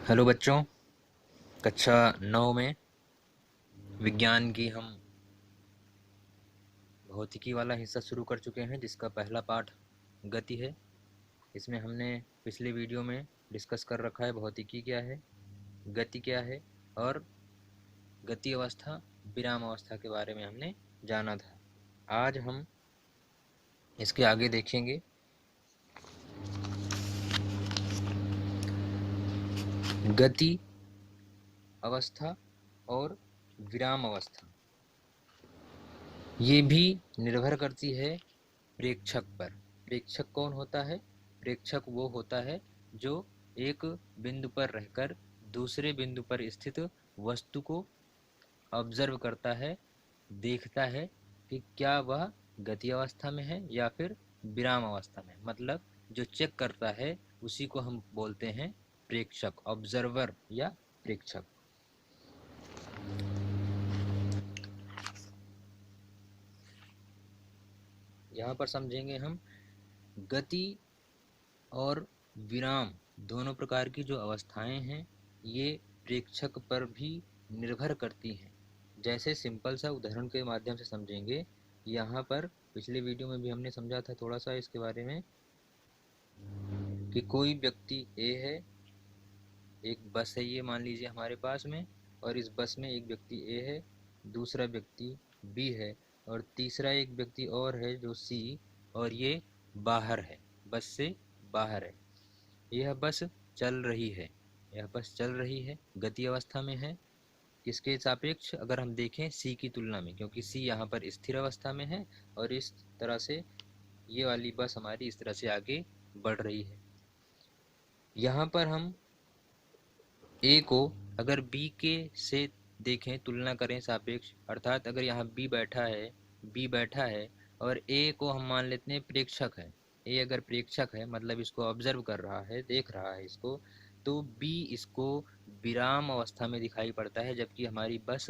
Hello बच्चों, कक्षा 9 में विज्ञान की हम भौतिकी वाला हिस्सा शुरू कर चुके हैं, जिसका पहला पाठ गति है। इसमें हमने पिछले वीडियो में डिस्कस कर रखा है भौतिकी क्या है, गति क्या है और गति अवस्था, विराम अवस्था के बारे में हमने जाना था। आज हम इसके आगे देखेंगे गति अवस्था और विराम अवस्था। ये भी निर्भर करती है प्रेक्षक पर। प्रेक्षक कौन होता है? प्रेक्षक वो होता है जो एक बिंदु पर रहकर दूसरे बिंदु पर स्थित वस्तु को ऑब्जर्व करता है, देखता है कि क्या वह गति अवस्था में है या फिर विराम अवस्था में। मतलब जो चेक करता है उसी को हम बोलते हैं प्रेक्षक, ऑब्जर्वर या प्रेक्षक। यहाँ पर समझेंगे हम गति और विराम दोनों प्रकार की जो अवस्थाएं हैं ये प्रेक्षक पर भी निर्भर करती हैं। जैसे सिंपल सा उदाहरण के माध्यम से समझेंगे। यहाँ पर पिछले वीडियो में भी हमने समझा था थोड़ा सा इसके बारे में कि कोई व्यक्ति ए है, एक बस है ये मान लीजिए हमारे पास में, और इस बस में एक व्यक्ति ए है, दूसरा व्यक्ति बी है और तीसरा एक व्यक्ति और है जो सी, और ये बाहर है, बस से बाहर है। यह बस चल रही है, यह बस चल रही है, गति अवस्था में है। किसके सापेक्ष? अगर हम देखें सी की तुलना में, क्योंकि सी यहाँ पर स्थिर अवस्था में है और इस तरह से ये वाली बस हमारी इस तरह से आगे बढ़ रही है। यहाँ पर हम ए को अगर बी के से देखें, तुलना करें सापेक्ष, अर्थात अगर यहाँ बी बैठा है और ए को हम मान लेते हैं प्रेक्षक है। ए अगर प्रेक्षक है मतलब इसको ऑब्जर्व कर रहा है, देख रहा है इसको, तो बी इसको विराम अवस्था में दिखाई पड़ता है, जबकि हमारी बस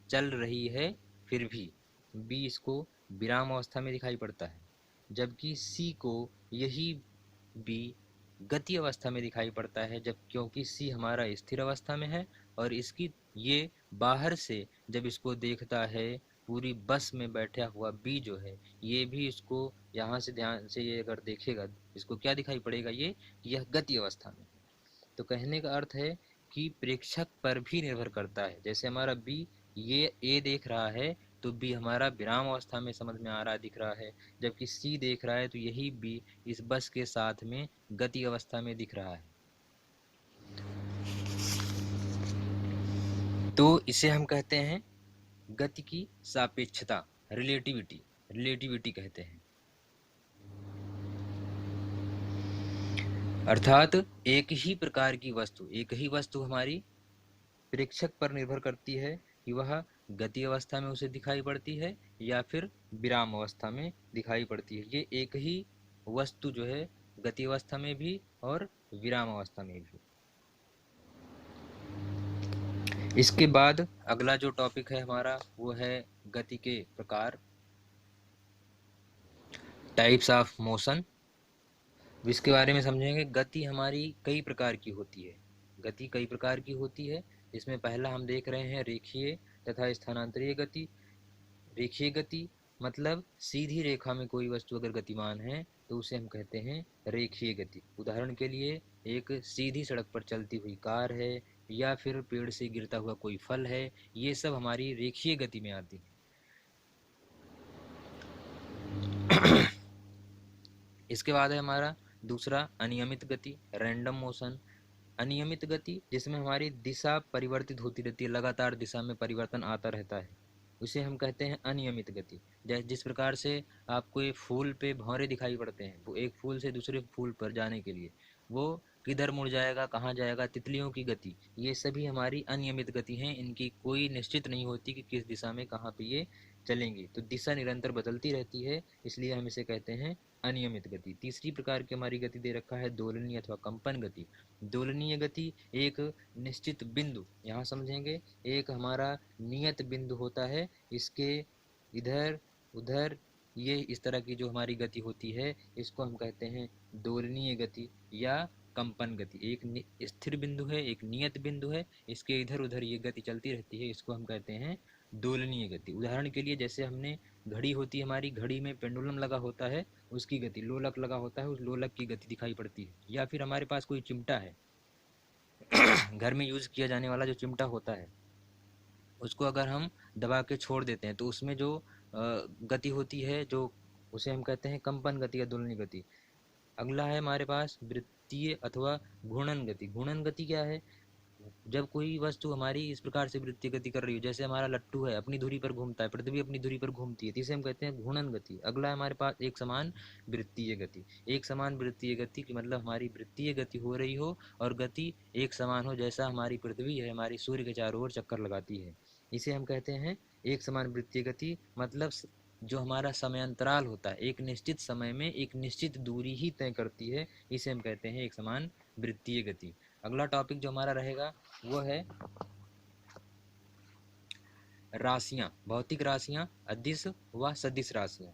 चल रही है फिर भी बी इसको विराम अवस्था में दिखाई पड़ता है। जबकि सी को यही बी गति अवस्था में दिखाई पड़ता है, जब क्योंकि सी हमारा स्थिर अवस्था में है और इसकी ये बाहर से जब इसको देखता है, पूरी बस में बैठा हुआ बी जो है ये भी इसको यहाँ से ध्यान से ये अगर देखेगा इसको क्या दिखाई पड़ेगा, ये यह गति अवस्था में है। तो कहने का अर्थ है कि प्रेक्षक पर भी निर्भर करता है। जैसे हमारा बी ये ए देख रहा है तो बी हमारा विराम अवस्था में समझ में आ रहा दिख रहा है, जबकि सी देख रहा है तो यही बी इस बस के साथ में गति अवस्था में दिख रहा है। तो इसे हम कहते हैं गति की सापेक्षता, रिलेटिविटी, रिलेटिविटी कहते हैं। अर्थात एक ही प्रकार की वस्तु, एक ही वस्तु हमारी प्रेक्षक पर निर्भर करती है कि वह गति अवस्था में उसे दिखाई पड़ती है या फिर विराम अवस्था में दिखाई पड़ती है। ये एक ही वस्तु जो है गति अवस्था में भी और विराम अवस्था में भी। इसके बाद अगला जो टॉपिक है हमारा वो है गति के प्रकार, टाइप्स ऑफ मोशन। इसके बारे में समझेंगे। गति हमारी कई प्रकार की होती है, गति कई प्रकार की होती है। इसमें पहला हम देख रहे हैं रेखीय तथा स्थानांतरीय गति। रेखीय गति मतलब सीधी रेखा में कोई वस्तु अगर गतिमान है तो उसे हम कहते हैं रेखीय गति। उदाहरण के लिए एक सीधी सड़क पर चलती हुई कार है या फिर पेड़ से गिरता हुआ कोई फल है, ये सब हमारी रेखीय गति में आती है। इसके बाद है हमारा दूसरा अनियमित गति, रैंडम मोशन। अनियमित गति जिसमें हमारी दिशा परिवर्तित होती रहती है, लगातार दिशा में परिवर्तन आता रहता है, उसे हम कहते हैं अनियमित गति। जिस प्रकार से आपको एक फूल पे भंवरे दिखाई पड़ते हैं, वो एक फूल से दूसरे फूल पर जाने के लिए वो किधर मुड़ जाएगा, कहाँ जाएगा, तितलियों की गति, ये सभी हमारी अनियमित गति हैं। इनकी कोई निश्चित नहीं होती कि किस दिशा में कहाँ पे ये चलेंगी, तो दिशा निरंतर बदलती रहती है, इसलिए हम इसे कहते हैं अनियमित गति। तीसरी प्रकार की हमारी गति दे रखा है दोलनीय अथवा कंपन गति। दोलनीय गति एक निश्चित बिंदु, यहाँ समझेंगे, एक हमारा नियत बिंदु होता है, इसके इधर उधर ये इस तरह की जो हमारी गति होती है इसको हम कहते हैं दोलनीय गति या कंपन गति। एक स्थिर बिंदु है, एक नियत बिंदु है, इसके इधर उधर ये गति चलती रहती है, इसको हम कहते हैं दोलनीय गति। उदाहरण के लिए जैसे हमने घड़ी होती है, हमारी घड़ी में पेंडुलम लगा होता है, उसकी गति, लोलक लगा होता है, उस लोलक की गति दिखाई पड़ती है। या फिर हमारे पास कोई चिमटा है, घर में यूज किया जाने वाला जो चिमटा होता है, उसको अगर हम दबा के छोड़ देते हैं तो उसमें जो गति होती है, जो उसे हम कहते हैं कंपन गति या दोलनी गति। अगला है हमारे पास वृत्तीय अथवा घूर्णन गति। घूर्णन गति क्या है? जब कोई वस्तु हमारी इस प्रकार से वृत्तीय गति कर रही हो, जैसे हमारा लट्टू है अपनी धुरी पर घूमता है, पृथ्वी अपनी धुरी पर घूमती है, तो इसे हम कहते हैं घूर्णन गति। अगला है हमारे पास एक समान वृत्तीय गति। एक समान वृत्तीय गति की मतलब हमारी वृत्तीय गति हो रही हो और गति एक समान हो, जैसा हमारी पृथ्वी है हमारी सूर्य के चारों ओर चक्कर लगाती है, इसे हम कहते हैं एक समान वृत्तीय गति। मतलब जो हमारा समयांतराल होता है, एक निश्चित समय में एक निश्चित दूरी ही तय करती है, इसे हम कहते हैं एक समान वृत्तीय गति। अगला टॉपिक जो हमारा रहेगा वो है राशियां, भौतिक राशियां, अदिश व सदिश राशियां।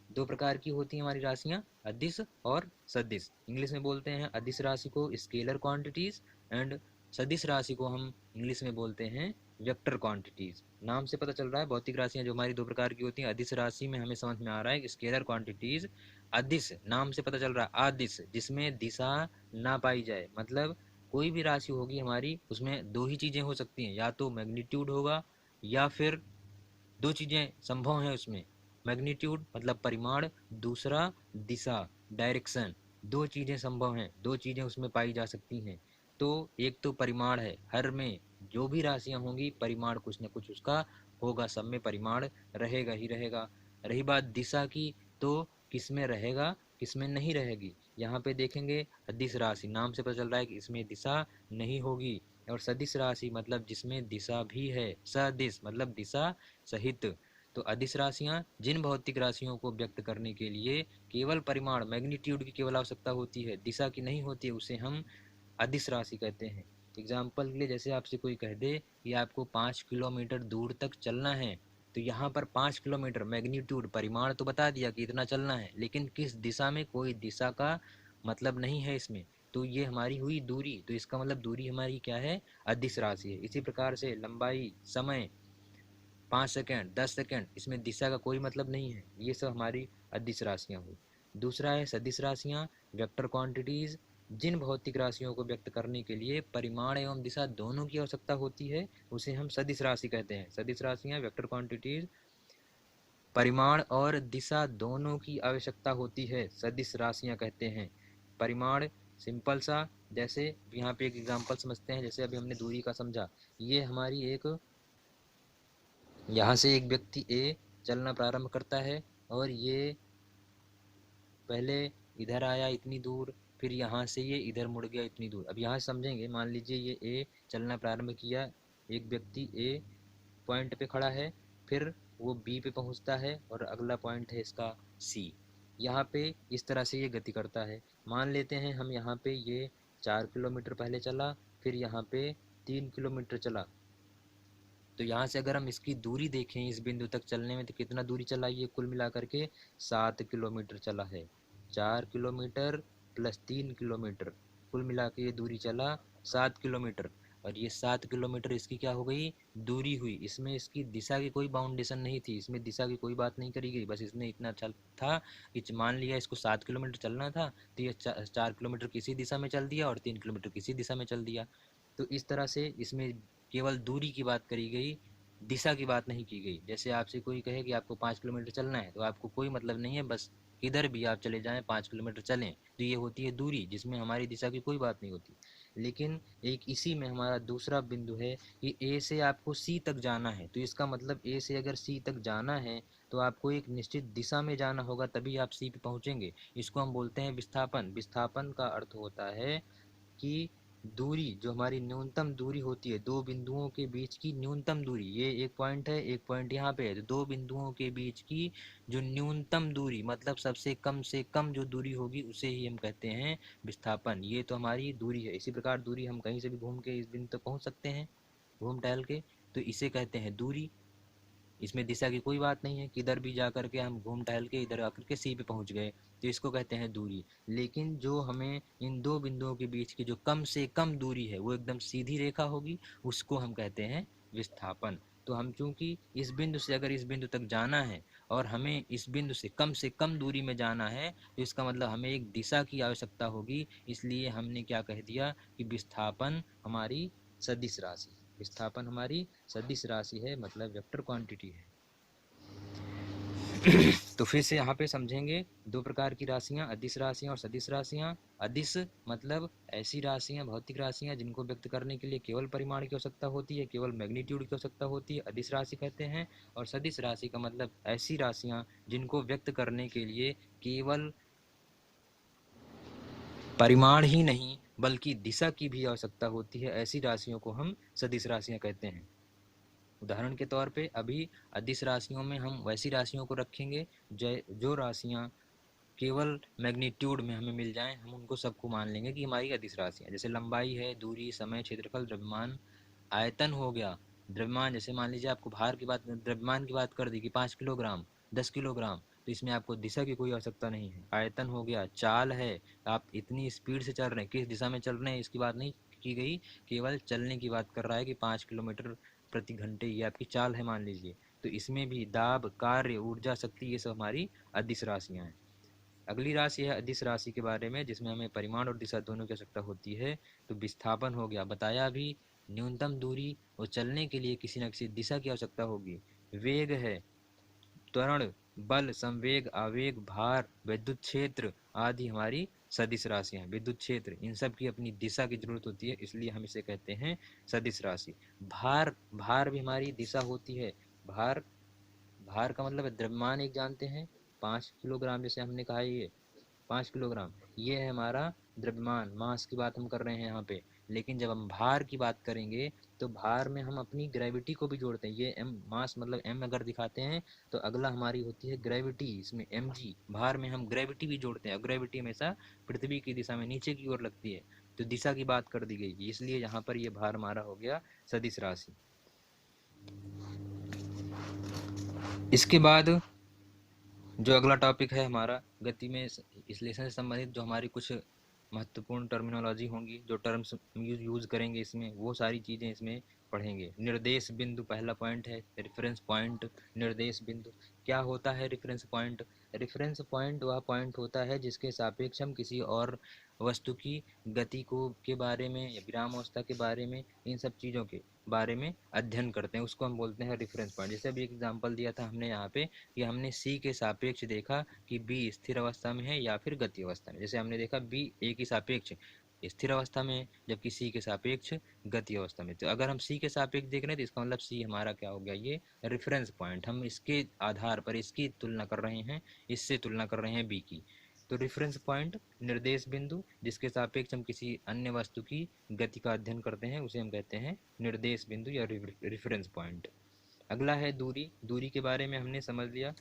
दो प्रकार की होती हैं हमारी राशियां, अदिश और सदिश। इंग्लिश में बोलते हैं अदिश राशि को स्केलर क्वांटिटीज एंड सदिश राशि को हम इंग्लिश में बोलते हैं वेक्टर क्वांटिटीज। नाम से पता चल रहा है भौतिक राशियां जो हमारी दो प्रकार की होती हैं। अदिश राशि में हमें समझ में आ रहा है स्केलर क्वांटिटीज। अदिश नाम से पता चल रहा है अदिश, जिसमें दिशा ना पाई जाए। मतलब कोई भी राशि होगी हमारी, उसमें दो ही चीजें हो सकती हैं, या तो मैग्नीट्यूड होगा या फिर दो चीजें संभव हैं उसमें, मैग्नीट्यूड मतलब परिमाण, दूसरा दिशा डायरेक्शन। दो चीजें संभव हैं, दो चीजें उसमें पाई जा सकती हैं। तो एक तो परिमाण है, हर में जो भी राशियां होंगी परिमाण कुछ न कुछ उसका होगा, सब में परिमाण रहेगा ही रहेगा। रही बात दिशा की, तो किस में रहेगा किस में नहीं रहेगी। यहाँ पे देखेंगे अदिश राशि, नाम से पता चल रहा है कि इसमें दिशा नहीं होगी। और सदिश राशि मतलब जिसमें दिशा भी है, सदिश मतलब दिशा सहित। तो अदिश राशियां जिन भौतिक राशियों को व्यक्त करने के लिए केवल परिमाण मैग्नीट्यूड की केवल आवश्यकता होती है, दिशा की नहीं होती है, उसे हम अदिश राशि कहते हैं। एग्जाम्पल के लिए जैसे आपसे कोई कह दे कि आपको 5 किलोमीटर दूर तक चलना है, तो यहाँ पर 5 किलोमीटर मैग्नीट्यूड परिमाण तो बता दिया कि इतना चलना है, लेकिन किस दिशा में, कोई दिशा का मतलब नहीं है इसमें। तो ये हमारी हुई दूरी, तो इसका मतलब दूरी हमारी क्या है, अदिश राशि है। इसी प्रकार से लंबाई, समय, 5 सेकेंड 10 सेकेंड, इसमें दिशा का कोई मतलब नहीं है, ये सब हमारी अदिश राशियां हुई। दूसरा है सदिश राशियां, वेक्टर क्वांटिटीज। जिन भौतिक राशियों को व्यक्त करने के लिए परिमाण एवं दिशा दोनों की आवश्यकता होती है, उसे हम सदिश राशि कहते हैं। सदिश राशियां, वेक्टर क्वांटिटीज, परिमाण और दिशा दोनों की आवश्यकता होती है, सदिश राशियां कहते हैं। परिमाण सिंपल सा, जैसे यहाँ पे एक एग्जांपल समझते हैं, जैसे अभी हमने दूरी का समझा। ये हमारी एक, यहाँ से एक व्यक्ति ए चलना प्रारंभ करता है और ये पहले इधर आया इतनी दूर, फिर यहाँ से ये इधर मुड़ गया इतनी दूर। अब यहाँ समझेंगे, मान लीजिए ये ए चलना प्रारंभ किया, एक व्यक्ति ए पॉइंट पे खड़ा है, फिर वो बी पे पहुँचता है और अगला पॉइंट है इसका सी। यहाँ पे इस तरह से ये गति करता है। मान लेते हैं हम यहाँ पे ये 4 किलोमीटर पहले चला, फिर यहाँ पे 3 किलोमीटर चला। तो यहाँ से अगर हम इसकी दूरी देखें इस बिंदु तक चलने में, तो कितना दूरी चला ये कुल मिला करके 7 किलोमीटर चला है। 4 किलोमीटर प्लस 3 किलोमीटर, कुल मिला के ये दूरी चला 7 किलोमीटर। और ये 7 किलोमीटर इसकी क्या हो गई, दूरी हुई। इसमें इसकी दिशा की कोई बाउंडेशन नहीं थी, इसमें दिशा की कोई बात नहीं करी गई, बस इसने इतना चल था कि मान लिया इसको 7 किलोमीटर चलना था, तो ये 4 किलोमीटर किसी दिशा में चल दिया और 3 किलोमीटर किसी दिशा में चल दिया। तो इस तरह से इसमें केवल दूरी की बात करी गई, दिशा की बात नहीं की गई। जैसे आपसे कोई कहे कि आपको 5 किलोमीटर चलना है, तो आपको कोई मतलब नहीं है, बस किधर भी आप चले जाएं 5 किलोमीटर चलें, तो ये होती है दूरी, जिसमें हमारी दिशा की कोई बात नहीं होती। लेकिन एक इसी में हमारा दूसरा बिंदु है कि ए से आपको सी तक जाना है, तो इसका मतलब ए से अगर सी तक जाना है तो आपको एक निश्चित दिशा में जाना होगा, तभी आप सी पे पहुंचेंगे। इसको हम बोलते हैं विस्थापन। विस्थापन का अर्थ होता है कि दूरी, जो हमारी न्यूनतम दूरी होती है, दो बिंदुओं के बीच की न्यूनतम दूरी, ये एक पॉइंट है, एक पॉइंट यहाँ पे है, तो दो बिंदुओं के बीच की जो न्यूनतम दूरी, मतलब सबसे कम से कम जो दूरी होगी, उसे ही हम कहते हैं विस्थापन। ये तो हमारी दूरी है। इसी प्रकार दूरी हम कहीं से भी घूम के इस बिंदु तक पहुँच सकते हैं, घूम टहल के, तो इसे कहते हैं दूरी। इसमें दिशा की कोई बात नहीं है, किधर भी जा कर के हम घूम टहल के इधर आकर के सी पे पहुंच गए, तो इसको कहते हैं दूरी। लेकिन जो हमें इन दो बिंदुओं के बीच की जो कम से कम दूरी है वो एकदम सीधी रेखा होगी, उसको हम कहते हैं विस्थापन। तो हम चूंकि इस बिंदु से अगर इस बिंदु तक जाना है और हमें इस बिंदु से कम दूरी में जाना है, तो इसका मतलब हमें एक दिशा की आवश्यकता होगी। इसलिए हमने क्या कह दिया कि विस्थापन हमारी सदिश राशि, विस्थापन हमारी सदिश राशि है, मतलब वेक्टर क्वांटिटी है। तो फिर से यहाँ पे समझेंगे दो प्रकार की राशियाँ, अदिश राशियाँ और सदिश राशियाँ। अदिश मतलब ऐसी राशियाँ, भौतिक राशियाँ जिनको व्यक्त करने के लिए केवल परिमाण की आवश्यकता होती है, केवल मैग्नीट्यूड की आवश्यकता होती है, अदिश राशि कहते हैं। और सदिश राशि का मतलब ऐसी राशियाँ जिनको व्यक्त करने के लिए केवल परिमाण ही नहीं बल्कि दिशा की भी आवश्यकता होती है, ऐसी राशियों को हम सदिश राशियाँ कहते हैं। उदाहरण के तौर पे अभी अदिश राशियों में हम वैसी राशियों को रखेंगे जो राशियाँ केवल मैग्नीट्यूड में हमें मिल जाएं, हम उनको सबको मान लेंगे कि हमारी अदिश राशियाँ। जैसे लंबाई है, दूरी, समय, क्षेत्रफल, द्रव्यमान, आयतन हो गया। द्रव्यमान जैसे मान लीजिए आपको भार की बात, द्रव्यमान की बात कर दी कि 5 किलोग्राम, 10 किलोग्राम, तो इसमें आपको दिशा की कोई आवश्यकता नहीं है। आयतन हो गया, चाल है, आप इतनी स्पीड से चल रहे हैं, किस दिशा में चल रहे हैं इसकी बात नहीं की गई, केवल चलने की बात कर रहा है कि 5 किलोमीटर प्रति घंटे, ये आपकी चाल है मान लीजिए। तो इसमें भी दाब, कार्य, ऊर्जा, शक्ति, ये सब हमारी अदिश राशियाँ हैं। अगली राशि है अदिश राशि के बारे में, जिसमें हमें परिमाण और दिशा दोनों की आवश्यकता होती है। तो विस्थापन हो गया, बताया अभी, न्यूनतम दूरी और चलने के लिए किसी न किसी दिशा की आवश्यकता होगी। वेग है, त्वरण, बल, संवेग, आवेग, भार, विद्युत क्षेत्र आदि हमारी सदिश राशियां। विद्युत क्षेत्र, इन सब की अपनी दिशा की जरूरत होती है, इसलिए हम इसे कहते हैं सदिश राशि। भार, भार भी हमारी दिशा होती है। भार, भार का मतलब द्रव्यमान एक जानते हैं, 5 किलोग्राम, जैसे हमने कहा ये 5 किलोग्राम, ये है हमारा द्रव्यमान, मास की बात हम कर रहे हैं यहाँ पे। लेकिन जब हम भार की बात करेंगे तो भार में हम अपनी ग्रेविटी को भी जोड़ते हैं। ये एम, मास मतलब एम अगर दिखाते हैं तो अगला हमारी होती है ग्रेविटी, इसमें एम जी, भार में हम ग्रेविटी भी जोड़ते हैं। और ग्रेविटी हमेशा पृथ्वी की दिशा में नीचे की ओर लगती है, तो दिशा की बात कर दी गई, इसलिए यहाँ पर ये भार हमारा हो गया सदिश राशि। इसके बाद जो अगला टॉपिक है हमारा गति में विश्लेषण से संबंधित, जो हमारी कुछ महत्वपूर्ण टर्मिनोलॉजी होंगी, जो टर्म्स यूज करेंगे इसमें, वो सारी चीज़ें इसमें पढ़ेंगे। निर्देश बिंदु पहला पॉइंट है, रेफरेंस पॉइंट। निर्देश बिंदु क्या होता है? रेफरेंस पॉइंट, रेफरेंस पॉइंट वह पॉइंट होता है जिसके सापेक्ष हम किसी और वस्तु की गति को के बारे में या विराम अवस्था के बारे में, इन सब चीज़ों के बारे में अध्ययन करते हैं, उसको हम बोलते हैं रेफरेंस पॉइंट। जैसे अभी एक एग्जांपल दिया था हमने यहाँ पे कि हमने सी के सापेक्ष देखा कि बी स्थिर अवस्था में है या फिर गति अवस्था में। जैसे हमने देखा बी ए की सापेक्ष स्थिर अवस्था में, जबकि सी के सापेक्ष गति अवस्था में। तो अगर हम सी के सापेक्ष देख रहे हैं तो इसका मतलब सी हमारा क्या हो गया, ये रेफरेंस पॉइंट, हम इसके आधार पर इसकी तुलना कर रहे हैं, इससे तुलना कर रहे हैं बी की। तो रेफरेंस पॉइंट, निर्देश बिंदु जिसके सापेक्ष हम किसी अन्य वस्तु की गति का अध्ययन करते हैं, उसे हम कहते हैं निर्देश बिंदु या रेफरेंस पॉइंट। अगला है दूरी। दूरी के बारे में हमने समझ लिया,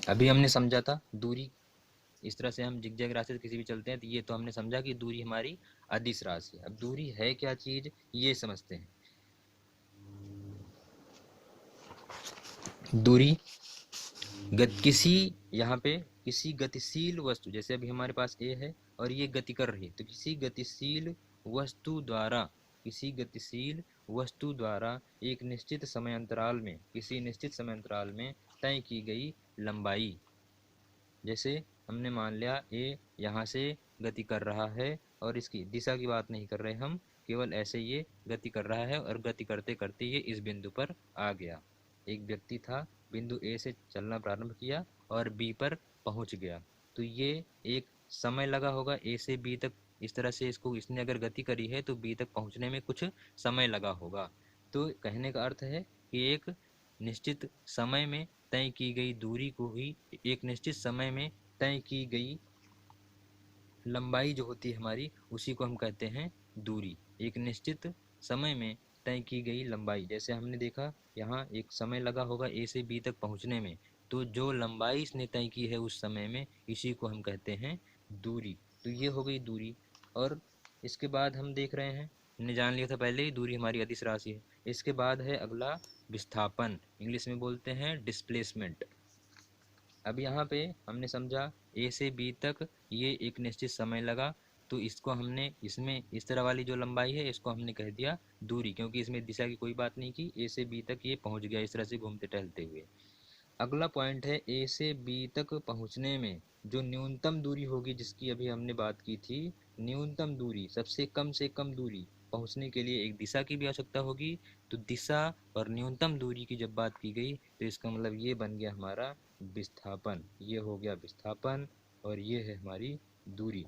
अभी हमने समझा था दूरी इस तरह से हम जिगजैग रास्ते से किसी भी चलते हैं, तो ये तो हमने समझा कि दूरी हमारी अदिश राशि है। अब दूरी है क्या चीज, ये समझते हैं। दूरी किसी यहाँ पे किसी गतिशील वस्तु, जैसे अभी हमारे पास ए है और ये गति कर रही है, तो किसी गतिशील वस्तु द्वारा, किसी गतिशील वस्तु द्वारा एक निश्चित समय अंतराल में, किसी निश्चित समय अंतराल में तय की गई लंबाई। जैसे हमने मान लिया ए यहाँ से गति कर रहा है और इसकी दिशा की बात नहीं कर रहे हम, केवल ऐसे ये गति कर रहा है और गति करते करते ये इस बिंदु पर आ गया। एक व्यक्ति था, बिंदु ए से चलना प्रारंभ किया और बी पर पहुंच गया, तो ये एक समय लगा होगा ए से बी तक। इस तरह से इसको इसने अगर गति करी है तो बी तक पहुंचने में कुछ समय लगा होगा। तो कहने का अर्थ है कि एक निश्चित समय में तय की गई दूरी को ही, एक निश्चित समय में तय की गई लंबाई जो होती है हमारी, उसी को हम कहते हैं दूरी। एक निश्चित समय में तय की गई लंबाई, जैसे हमने देखा यहाँ एक समय लगा होगा ए से बी तक पहुँचने में, तो जो लंबाई इसने तय की है उस समय में, इसी को हम कहते हैं दूरी। तो ये हो गई दूरी। और इसके बाद हम देख रहे हैं हमने जान लिया था पहले ही, दूरी हमारी अदिश राशि है। इसके बाद है अगला विस्थापन, इंग्लिश में बोलते हैं डिस्प्लेसमेंट। अब यहाँ पे हमने समझा ए से बी तक ये एक निश्चित समय लगा, तो इसको हमने इसमें इस तरह वाली जो लंबाई है इसको हमने कह दिया दूरी, क्योंकि इसमें दिशा की कोई बात नहीं की। ए से बी तक ये पहुँच गया इस तरह से घूमते टहलते हुए। अगला पॉइंट है ए से बी तक पहुँचने में जो न्यूनतम दूरी होगी, जिसकी अभी हमने बात की थी, न्यूनतम दूरी, सबसे कम से कम दूरी पहुँचने के लिए एक दिशा की भी आवश्यकता होगी। तो दिशा और न्यूनतम दूरी की जब बात की गई तो इसका मतलब ये बन गया हमारा विस्थापन। ये हो गया विस्थापन और ये है हमारी दूरी।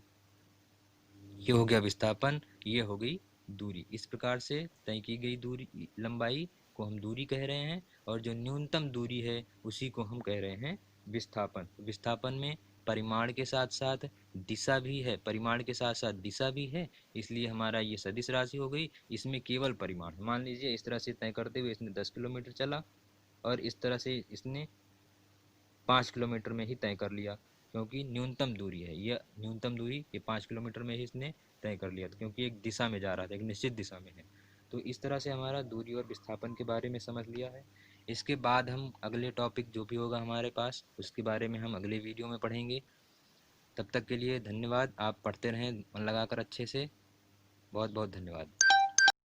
ये हो गया विस्थापन, ये हो गई दूरी। इस प्रकार से तय की गई दूरी, लंबाई को हम दूरी कह रहे हैं, और जो न्यूनतम दूरी है उसी को हम कह रहे हैं विस्थापन। विस्थापन में परिमाण के साथ साथ दिशा भी है, परिमाण के साथ साथ दिशा भी है, इसलिए हमारा ये सदिश राशि हो गई। इसमें केवल परिमाण, मान लीजिए इस तरह से तय करते हुए इसने 10 किलोमीटर चला और इस तरह से इसने 5 किलोमीटर में ही तय कर लिया, क्योंकि न्यूनतम दूरी है, यह न्यूनतम दूरी ये 5 किलोमीटर में ही इसने तय कर लिया था, क्योंकि एक दिशा में जा रहा था, एक निश्चित दिशा में है। तो इस तरह से हमारा दूरी और विस्थापन के बारे में समझ लिया है। इसके बाद हम अगले टॉपिक जो भी होगा हमारे पास उसके बारे में हम अगले वीडियो में पढ़ेंगे। तब तक के लिए धन्यवाद। आप पढ़ते रहें मन लगाकर अच्छे से। बहुत बहुत धन्यवाद।